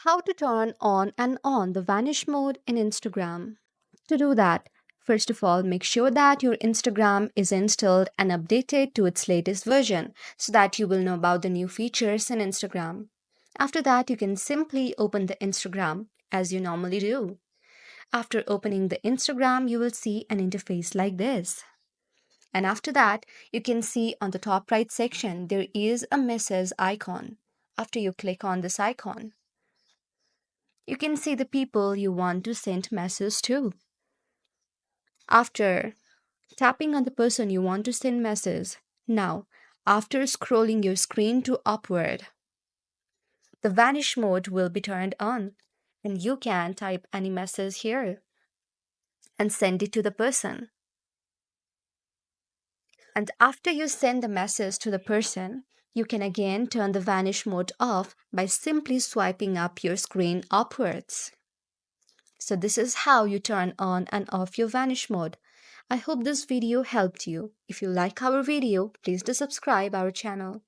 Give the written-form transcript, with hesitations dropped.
How to turn on the vanish mode in Instagram. To do that, first of all, make sure that your Instagram is installed and updated to its latest version so that you will know about the new features in Instagram. After that, you can simply open the Instagram as you normally do. After opening the Instagram, you will see an interface like this. And after that, you can see on the top right section, there is a message icon. After you click on this icon, you can see the people you want to send messages to. After tapping on the person you want to send message, now, after scrolling your screen to upward, the vanish mode will be turned on and you can type any message here and send it to the person. And after you send the message to the person, you can again turn the vanish mode off by simply swiping up your screen upwards. So this is how you turn on and off your vanish mode. I hope this video helped you. If you like our video, please do subscribe our channel.